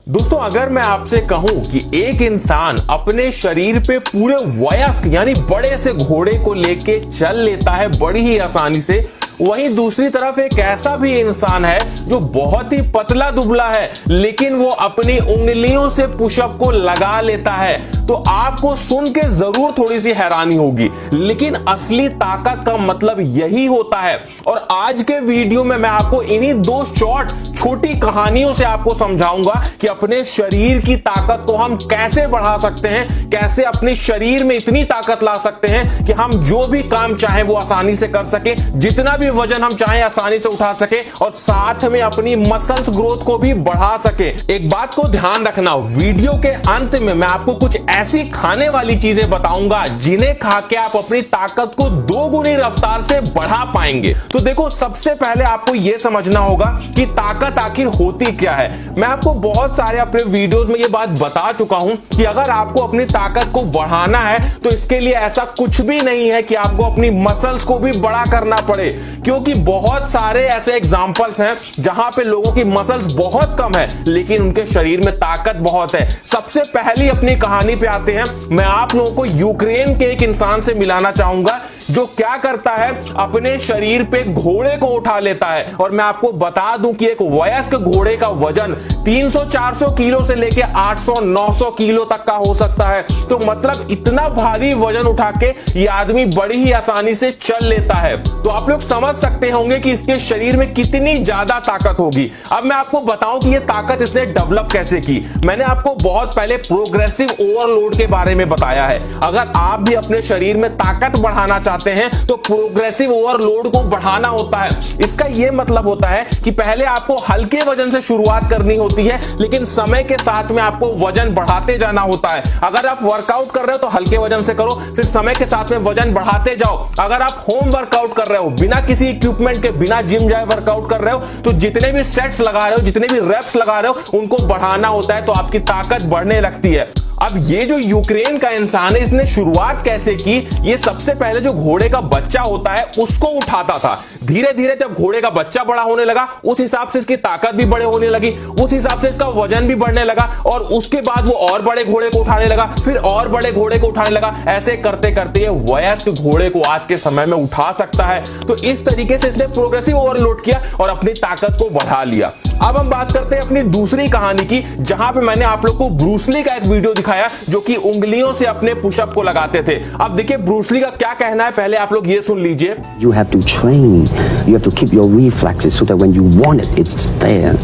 दोस्तों अगर मैं आपसे कहूं कि एक इंसान अपने शरीर पे पूरे वयस्क यानी बड़े से घोड़े को लेके चल लेता है बड़ी ही आसानी से, वहीं दूसरी तरफ एक ऐसा भी इंसान है जो बहुत ही पतला दुबला है लेकिन वो अपनी उंगलियों से पुशअप को लगा लेता है, तो आपको सुन के जरूर थोड़ी सी हैरानी होगी, लेकिन असली ताकत का मतलब यही होता है। और आज के वीडियो में मैं आपको इन्हीं दो शॉर्ट छोटी कहानियों से आपको समझाऊंगा कि अपने शरीर की ताकत को हम कैसे बढ़ा सकते हैं, कैसे अपने शरीर में इतनी ताकत ला सकते हैं कि हम जो भी काम चाहें वो आसानी से कर सके, जितना भी वजन हम चाहें आसानी से उठा सके और साथ में अपनी मसल्स ग्रोथ को भी बढ़ा सके। एक बात को ध्यान रखना, वीडियो के अंत में मैं आपको कुछ ऐसी खाने वाली चीजें बताऊंगा जिन्हें खा के आप अपनी ताकत को 2 गुनी रफ्तार से बढ़ा पाएंगे। तो देखो, सबसे पहले आपको यह समझना होगा कि ताकत आखिर होती क्या है। मैं आपको बहुत सारे अपने वीडियोस में यह बात बता चुका हूं कि अगर आपको अपनी ताकत को बढ़ाना है तो इसके लिए ऐसा कुछ भी नहीं है कि आपको अपनी मसल्स को भी बड़ा करना पड़े, क्योंकि बहुत सारे ऐसे एग्जांपल्स हैं जहां पे लोगों की मसल्स बहुत कम है लेकिन उनके शरीर में ताकत बहुत है। सबसे पहली अपनी कहानी पे आते हैं। मैं आप लोगों को यूक्रेन के एक इंसान से मिलाना चाहूंगा जो क्या करता है, अपने शरीर पे घोड़े को उठा लेता है। और मैं आपको बता दूं कि एक वयस्क घोड़े का वजन 300-400 किलो से लेके 800-900 किलो तक का हो सकता है। तो मतलब इतना भारी वजन उठा के ये आदमी बड़ी ही आसानी से चल लेता है। तो आप लोग समझ सकते होंगे कि इसके शरीर में कितनी ज्यादा ताकत होगी। अब मैं आपको बताऊं कि ये ताकत इसने डेवलप कैसे की। मैंने आपको बहुत पहले प्रोग्रेसिव ओवरलोड के बारे में बताया है। अगर आप भी अपने शरीर में ताकत बढ़ाना चाहते हैं तो प्रोग्रेसिव ओवरलोड को बढ़ाना होता है। इसका यह मतलब होता है कि पहले आपको हल्के वजन से शुरुआत करनी होती है, लेकिन समय के साथ में आपको वजन बढ़ाते जाना होता है। अगर आप वर्कआउट कर रहे हो तो हल्के वजन से करो, फिर समय के साथ में वजन बढ़ाते जाओ। अगर आप होम वर्कआउट कर रहे हो, बिना किसी इक्विपमेंट के, बिना जिम जाए वर्कआउट कर रहे हो, तो जितने भी सेट्स लगा रहे हो, जितने भी रेप्स लगा रहे हो, उनको बढ़ाना होता है, तो आपकी ताकत बढ़ने लगती है। अब ये जो यूक्रेन का इंसान है, इसने शुरुआत कैसे की? ये सबसे पहले जो घोड़े का बच्चा होता है उसको उठाता था। धीरे धीरे जब घोड़े का बच्चा बड़ा होने लगा, उस हिसाब से इसकी ताकत भी बड़े होने लगी, उस हिसाब से इसका वजन भी बढ़ने लगा, और उसके बाद वो और बड़े घोड़े को उठाने लगा, फिर और बड़े घोड़े को उठाने लगा। ऐसे करते करते ये वयस्क घोड़े को आज के समय में उठा सकता है। तो इस तरीके से इसने प्रोग्रेसिव ओवरलोड किया और अपनी ताकत को बढ़ा लिया। अब हम बात करते हैं अपनी दूसरी कहानी की, जहां पे मैंने आप लोग को ब्रूस ली का एक वीडियो दिखाया जो कि उंगलियों से अपने पुशअप को लगाते थे। अब देखिए ब्रूस ली का क्या कहना है, पहले आप लोग ये सुन लीजिए। You have to train, you have to keep your reflexes so that when you want it, it's there.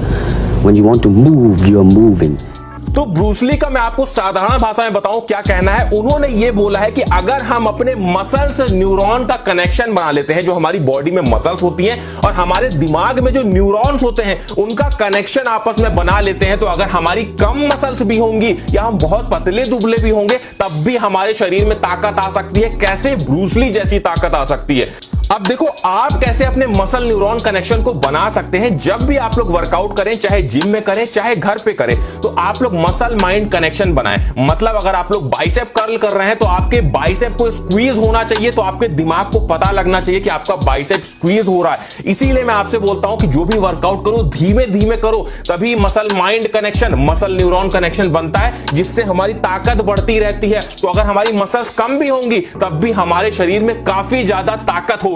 When you want to move, you're moving. तो ब्रूस ली का मैं आपको साधारण भाषा में बताऊं क्या कहना है। उन्होंने ये बोला है कि अगर हम अपने मसल से न्यूरॉन का कनेक्शन बना लेते हैं, जो हमारी बॉडी में मसल्स होती हैं और हमारे दिमाग में जो न्यूरॉन्स होते हैं उनका कनेक्शन आपस में बना लेते हैं, तो अगर हमारी कम मसल्स भी होंगी या हम बहुत पतले दुबले भी होंगे तब भी हमारे शरीर में ताकत आ सकती है। कैसे? ब्रूस ली जैसी ताकत आ सकती है। अब देखो आप कैसे अपने मसल न्यूरॉन कनेक्शन को बना सकते हैं। जब भी आप लोग वर्कआउट करें, चाहे जिम में करें चाहे घर पे करें, तो आप लोग मसल माइंड कनेक्शन बनाएं। मतलब अगर आप लोग बाइसेप कर्ल कर रहे हैं तो आपके बाइसेप को स्क्वीज होना चाहिए, तो आपके दिमाग को पता लगना चाहिए कि आपका बाइसेप स्क्वीज हो रहा है। इसीलिए मैं आपसे बोलता हूं कि जो भी वर्कआउट करो धीमे धीमे करो, तभी muscle mind connection, muscle neuron connection बनता है, जिससे हमारी ताकत बढ़ती रहती है। तो अगर हमारी मसल्स कम भी होंगी तब भी हमारे शरीर में काफी ज्यादा ताकत होगी।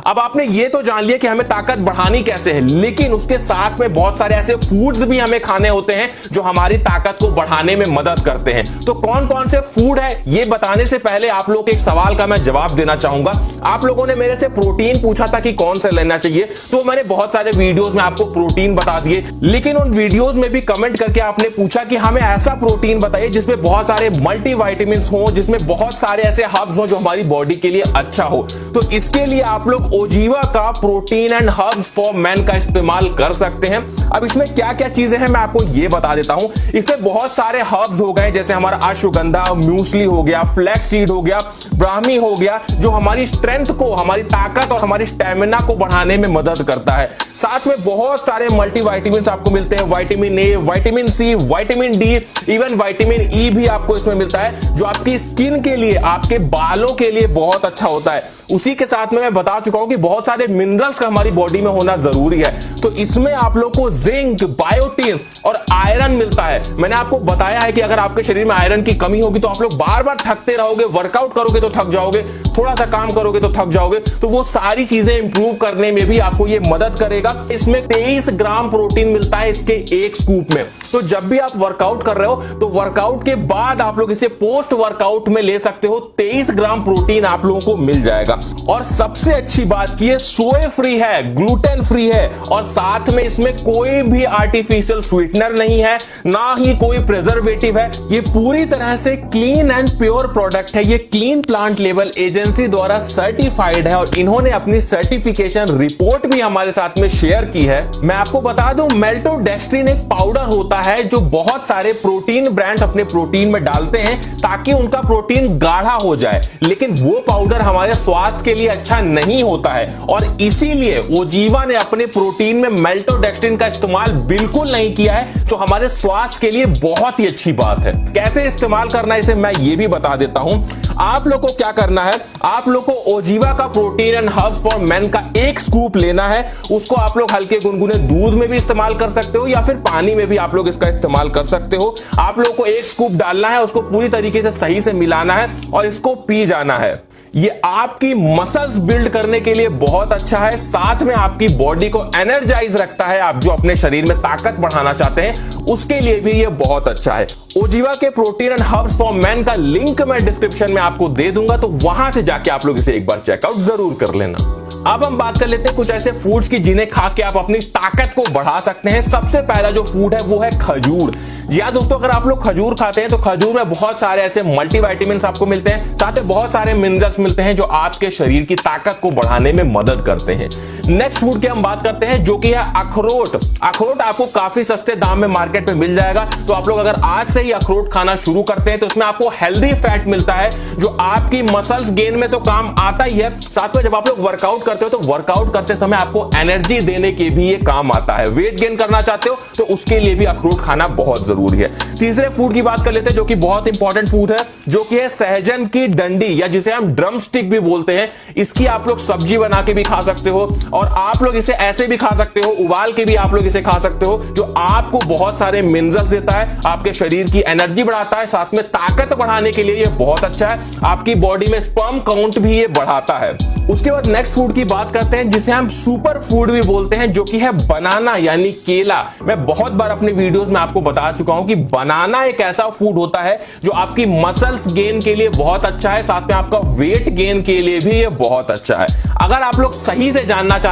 अब आपने ये तो जान लिया कि हमें ताकत बढ़ानी कैसे है, लेकिन उसके साथ में बहुत सारे ऐसे फूड्स भी हमें खाने होते हैं जो हमारी ताकत को बढ़ाने में मदद करते हैं। तो कौन कौन से फूड है ये बताने से पहले आप लोगों के एक सवाल का मैं जवाब देना चाहूंगा। आप लोगों ने मेरे से प्रोटीन पूछा था कि कौन से लेना चाहिए, तो मैंने बहुत सारे वीडियोस में आपको प्रोटीन बता दिए, लेकिन उन वीडियोस में भी कमेंट करके आपने पूछा कि हमें ऐसा प्रोटीन बताइए जिसमें बहुत सारे मल्टीविटामिन हो, जिसमें बहुत सारे ऐसे हर्ब्स हो जो हमारी बॉडी के लिए अच्छा हो। तो इसके लिए आप लोग ओजीवा का protein and herbs for man का इस्तेमाल कर सकते हैं। अब इसमें क्या क्या चीजें हैं मैं आपको ये बता देता हूं। इसमें बहुत सारे हर्ब्स हो गए, जैसे हमारा अश्वगंधा, म्यूसली हो गया, फ्लैक्स सीड हो गया, ब्राह्मी हो गया, जो हमारी स्ट्रेंथ को, हमारी ताकत और हमारी स्टेमिना को बढ़ाने में मदद करता है। साथ में बहुत सारे मल्टीविटामिन आपको मिलते हैं, vitamin A, vitamin C, vitamin D, even vitamin E भी आपको इसमें मिलता है, जो आपकी स्किन के लिए, आपके बालों के लिए बहुत अच्छा होता है। उसी के साथ में मैं बता चुका हूं कि बहुत सारे मिनरल्स का हमारी बॉडी में होना जरूरी है। तो इसमें आप लोग को जिंक, बायोटिन और आयरन मिलता है। मैंने आपको बताया है कि अगर आपके शरीर में आयरन की कमी होगी तो आप लोग बार बार थकते रहोगे, वर्कआउट करोगे तो थक जाओगे, थोड़ा सा काम करोगे तो थक जाओगे। तो वो सारी चीजें इंप्रूव करने में भी आपको ये मदद करेगा। इसमें 23 ग्राम प्रोटीन मिलता है इसके एक स्कूप में। तो जब भी आप वर्कआउट कर रहे हो तो वर्कआउट के बाद आप लोग इसे पोस्ट वर्कआउट में ले सकते हो। 23 ग्राम प्रोटीन आप लोगों को मिल जाएगा। और सबसे अच्छी बात की है, सोए फ्री है, ग्लूटेन फ्री है और साथ में इसमें कोई भी आर्टिफिशियल स्वीटनर नहीं है, ना ही कोई प्रिजर्वेटिव है। ये पूरी तरह से क्लीन एंड प्योर प्रोडक्ट है। ये क्लीन प्लांट लेवल एजेंसी द्वारा सर्टिफाइड है और इन्होंने अपनी सर्टिफिकेशन रिपोर्ट भी हमारे साथ में शेयर की है। मैं आपको बता दूं, मेल्टोडेक्स्ट्रिन एक पाउडर होता है जो बहुत सारे प्रोटीन ब्रांड्स अपने प्रोटीन में डालते हैं ताकि उनका प्रोटीन गाढ़ा हो जाए, लेकिन वो पाउडर हमारे स्वास्थ्य के लिए अच्छा नहीं होता है और इसीलिए ओजीवा ने अपने प्रोटीन में मेल्टोडेक्स्ट्रिन का इस्तेमाल बिल्कुल नहीं किया है, जो हमारे स्वास्थ्य के लिए बहुत ही अच्छी बात है। कैसे इस्तेमाल करना है इसे मैं ये भी बता देता हूं। आप लोग को क्या करना है, आप लोग को ओजीवा का protein and herbs for main का एक स्कूप लेना है। उसको आप लोग हल्के गुनगुने दूध में भी इस्तेमाल कर सकते हो या फिर पानी में भी आप लोग इसका इस्तेमाल कर सकते हो। आप लोग को एक स्कूप डालना है, उसको पूरी तरीके से सही से मिलाना है और इसको पी जाना है। ये आपकी मसल्स बिल्ड करने के लिए बहुत अच्छा है, साथ में आपकी बॉडी को एनर्जाइज रखता है। आप जो अपने शरीर में ताकत बढ़ाना चाहते हैं उसके लिए भी ये बहुत अच्छा है। ओजीवा के protein and herbs for man का लिंक मैं डिस्क्रिप्शन में आपको दे दूंगा, तो वहां से जाके आप लोग इसे एक बार चेकआउट जरूर कर लेना। अब हम बात कर लेते हैं कुछ ऐसे फूड्स की जिन्हें खा के आप अपनी ताकत को बढ़ा सकते हैं। सबसे पहला जो फूड है वो है खजूर। जी हाँ दोस्तों, अगर आप लोग खजूर खाते हैं तो खजूर में बहुत सारे ऐसे मल्टीविटामिन्स आपको मिलते हैं, साथ में बहुत सारे मिनरल्स मिलते हैं जो आपके शरीर की ताकत को बढ़ाने में मदद करते हैं। नेक्स्ट फूड की हम बात करते हैं जो कि है अखरोट। अखरोट आपको काफी सस्ते दाम में मार्केट में मिल जाएगा, तो आप लोग अगर आज से ही अखरोट खाना शुरू करते हैं तो इसमें आपको हेल्दी फैट मिलता है जो आपकी मसल्स गेन में तो काम आता ही है, साथ में जब आप लोग वर्कआउट करते हो तो वर्कआउट करते समय आपको एनर्जी देने के भी ये काम आता है। वेट गेन करना चाहते हो तो उसके लिए भी अखरोट खाना बहुत जरूरी है। तीसरे फूड की बात कर लेते हैं जो कि बहुत इंपॉर्टेंट फूड है, जो कि है सहजन की डंडी या जिसे हम ड्रम स्टिक भी बोलते हैं। इसकी आप लोग सब्जी बना के भी खा सकते हो और आप लोग इसे ऐसे भी खा सकते हो, उबाल के भी आप लोग इसे खा सकते हो, जो आपको बहुत सारे मिनरल्स देता है, आपके शरीर की एनर्जी बढ़ाता है, साथ में ताकत बढ़ाने के लिए ये बहुत अच्छा है। आपकी बॉडी में स्पर्म काउंट भी ये बढ़ाता है। उसके बाद नेक्स्ट फूड की बात करते हैं जिसे हम सुपर फूड भी बोलते हैं, जो कि है बनाना यानी केला। मैं बहुत बार अपने वीडियोस में आपको बता चुका हूं कि बनाना एक ऐसा फूड होता है जो आपकी मसल्स गेन के लिए बहुत अच्छा है, साथ में आपका वेट गेन के लिए भी ये बहुत अच्छा है। अगर आप लोग सही से जानना चाहते